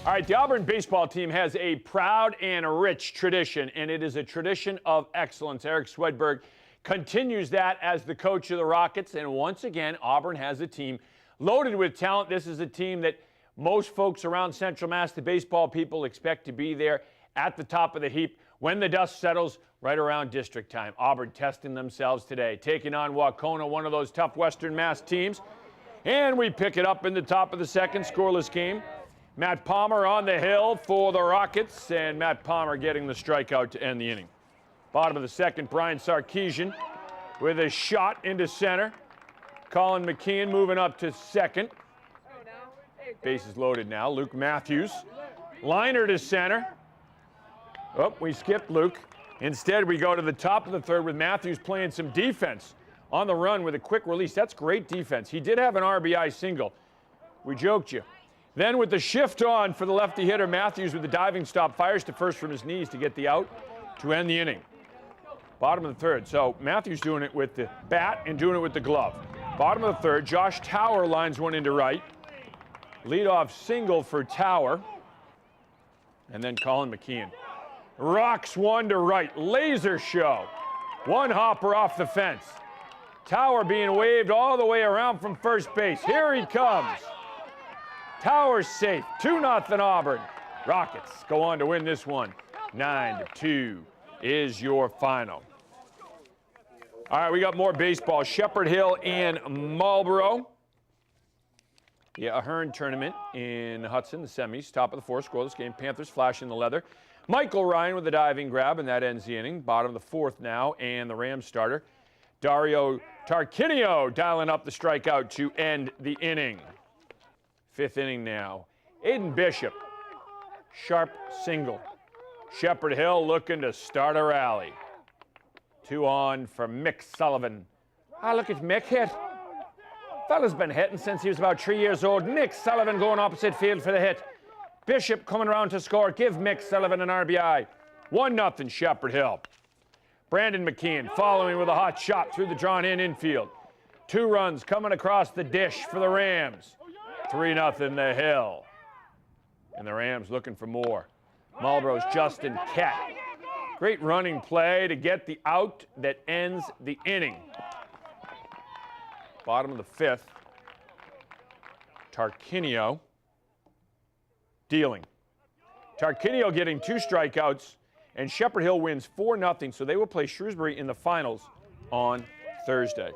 All right, the Auburn baseball team has a proud and rich tradition, and it is a tradition of excellence. Eric Swedberg continues that as the coach of the Rockets, and once again, Auburn has a team loaded with talent. This is a team that most folks around Central Mass, the baseball people, expect to be there at the top of the heap when the dust settles right around district time. Auburn testing themselves today, taking on Wahconah, one of those tough Western Mass teams. And we pick it up in the top of the second, scoreless game. Matt Palmer on the hill for the Rockets, and Matt Palmer getting the strikeout to end the inning. Bottom of the second, Brian Sarkeesian with a shot into center. Colin McKeon moving up to second. Bases loaded now. Luke Matthews. Liner to center. Oh, we skipped Luke. Instead, we go to the top of the third with Matthews playing some defense on the run with a quick release. That's great defense. He did have an RBI single. We joked you. Then with the shift on for the lefty hitter, Matthews with the diving stop fires to first from his knees to get the out to end the inning. Bottom of the third. So Matthews doing it with the bat and doing it with the glove. Bottom of the third, Josh Tower lines one into right. Leadoff single for Tower. And then Colin McKeon rocks one to right. Laser show. One hopper off the fence. Tower being waved all the way around from first base. Here he comes. Tower's safe. 2-0 Auburn. Rockets go on to win this one. 9-2 is your final. All right, we got more baseball. Shepherd Hill and Marlboro. Yeah, a Hearn tournament in Hudson, the semis. Top of the fourth, scoreless game. Panthers flashing the leather. Michael Ryan with the diving grab, and that ends the inning. Bottom of the fourth now, and the Rams starter, Dario Tarquinio, dialing up the strikeout to end the inning. Fifth inning now. Aiden Bishop, sharp single. Shepherd Hill looking to start a rally. 2 on for Mick Sullivan. Ah, look at Mick hit. Fella's been hitting since he was about 3 years old. Mick Sullivan going opposite field for the hit. Bishop coming around to score. Give Mick Sullivan an RBI. 1-0 Shepherd Hill. Brandon McKeon following with a hot shot through the drawn-in infield. 2 runs coming across the dish for the Rams. 3-0 the Hill. And the Rams looking for more. Marlboro's Justin Kett. Great running play to get the out that ends the inning. Bottom of the fifth. Tarquinio dealing. Tarquinio getting 2 strikeouts, and Shepherd Hill wins 4-0, so they will play Shrewsbury in the finals on Thursday.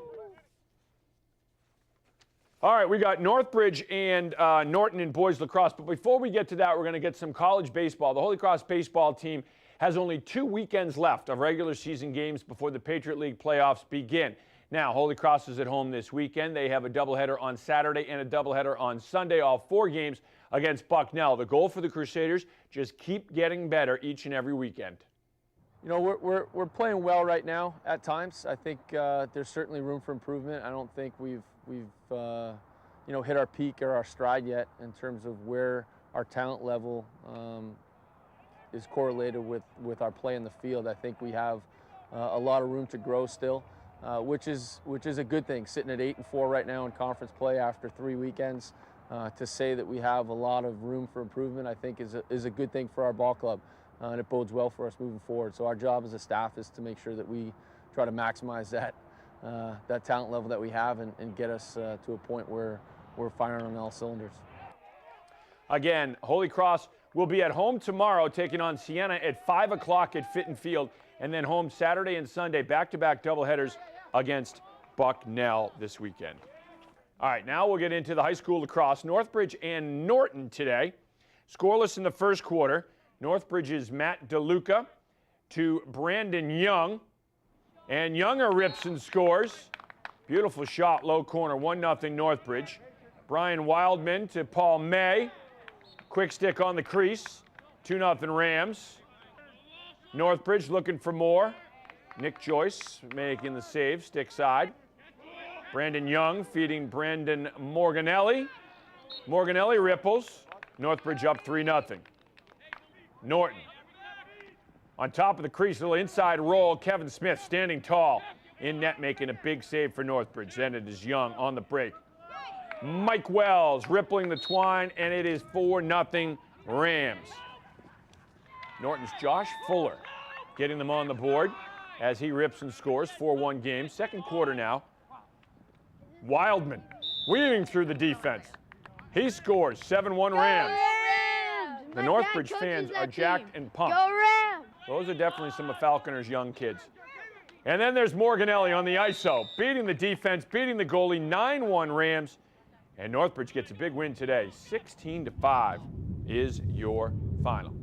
All right, we got Northbridge and Norton in boys lacrosse, but before we get to that, we're going to get some college baseball. The Holy Cross baseball team has only 2 weekends left of regular season games before the Patriot League playoffs begin. Now, Holy Cross is at home this weekend. They have a doubleheader on Saturday and a doubleheader on Sunday, all 4 games against Bucknell. The goal for the Crusaders, just keep getting better each and every weekend. You know, we're playing well right now at times. I think there's certainly room for improvement. I don't think we've you know, hit our peak or our stride yet in terms of where our talent level is correlated with our play in the field. I think we have a lot of room to grow still, which is a good thing. Sitting at 8-4 right now in conference play after 3 weekends, to say that we have a lot of room for improvement, I think is a good thing for our ball club, and it bodes well for us moving forward. So our job as a staff is to make sure that we try to maximize that talent level that we have and get us to a point where we're firing on all cylinders. Again, Holy Cross will be at home tomorrow taking on Siena at 5 o'clock at Fitton Field, and then home Saturday and Sunday, back-to-back doubleheaders against Bucknell this weekend. All right, now we'll get into the high school lacrosse. Northbridge and Norton today. Scoreless in the first quarter. Northbridge's Matt DeLuca to Brandon Young. And Younger rips and scores. Beautiful shot, low corner, 1-0 Northbridge. Brian Wildman to Paul May. Quick stick on the crease, 2-0 Rams. Northbridge looking for more. Nick Joyce making the save, stick side. Brandon Young feeding Brandon Morganelli. Morganelli ripples. Northbridge up 3-0. Norton on top of the crease, little inside roll. Kevin Smith standing tall in net, making a big save for Northbridge. Then it is Young on the break. Mike Wells rippling the twine, and it is 4-0 Rams. Norton's Josh Fuller getting them on the board as he rips and scores. 4-1 game. Second quarter now. Wildman weaving through the defense. He scores. 7-1 Rams. The Northbridge fans are jacked and pumped. Go Rams! Those are definitely some of Falconer's young kids. And then there's Morganelli on the ISO, beating the defense, beating the goalie. 9-1 Rams. And Northbridge gets a big win today. 16-5 is your final.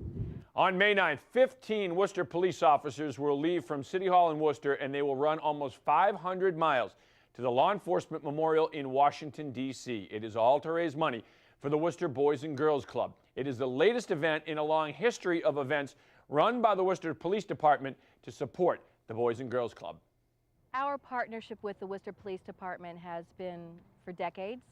On May 9th, 15 Worcester police officers will leave from City Hall in Worcester, and they will run almost 500 miles to the Law Enforcement Memorial in Washington, D.C. It is all to raise money for the Worcester Boys and Girls Club. It is the latest event in a long history of events run by the Worcester Police Department to support the Boys and Girls Club. Our partnership with the Worcester Police Department has been for decades,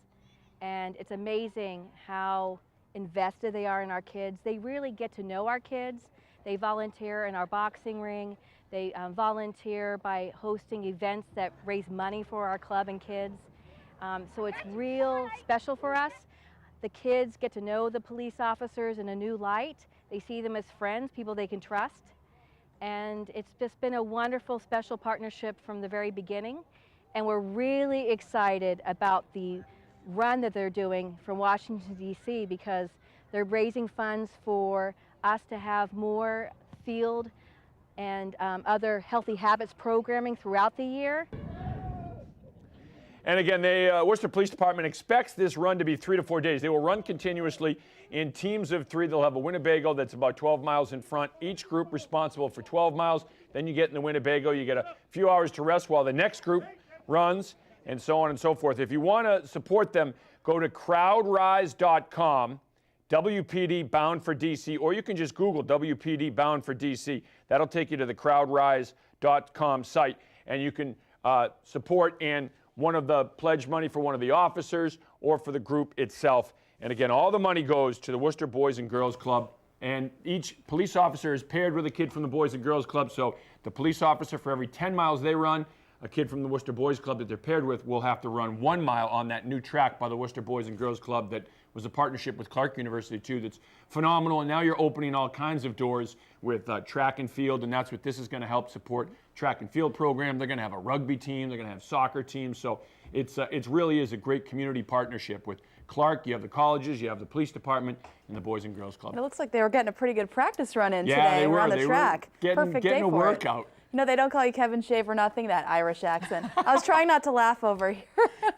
and it's amazing how invested they are in our kids. They really get to know our kids. They volunteer in our boxing ring. They volunteer by hosting events that raise money for our club and kids. So it's real special for us. The kids get to know the police officers in a new light. They see them as friends, people they can trust. And it's just been a wonderful, special partnership from the very beginning. And we're really excited about the run that they're doing from Washington, D.C. because they're raising funds for us to have more field and other healthy habits programming throughout the year. And again, the Worcester Police Department expects this run to be 3 to 4 days. They will run continuously in teams of 3. They'll have a Winnebago that's about 12 miles in front, each group responsible for 12 miles. Then you get in the Winnebago, you get a few hours to rest while the next group runs, and so on and so forth. If you want to support them, go to crowdrise.com, WPD Bound for DC, or you can just Google WPD Bound for DC. That'll take you to the crowdrise.com site, and you can support and one of the pledge money for one of the officers or for the group itself. And again, all the money goes to the Worcester Boys and Girls Club, and each police officer is paired with a kid from the Boys and Girls Club, so the police officer, for every 10 miles they run, a kid from the Worcester Boys Club that they're paired with will have to run 1 mile on that new track by the Worcester Boys and Girls Club that was a partnership with Clark University too. That's phenomenal, and now you're opening all kinds of doors with track and field, and that's what this is going to help support. Track and field program. They're going to have a rugby team. They're going to have soccer teams. So it really is a great community partnership with Clark. You have the colleges, you have the police department, and the Boys and Girls Club. It looks like they were getting a pretty good practice run in yeah, today. They were on the they track. Were Perfect getting day a for workout. No, they don't call you Kevin Shea for nothing, that Irish accent. I was trying not to laugh over here.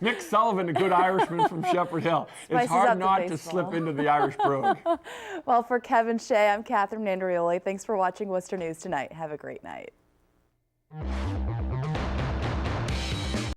Nick Sullivan, a good Irishman from Shepherd Hill. Spices it's hard up the not to baseball. slip into the Irish brogue. Well, for Kevin Shea, I'm Catherine Nandrioli. Thanks for watching Worcester News Tonight. Have a great night.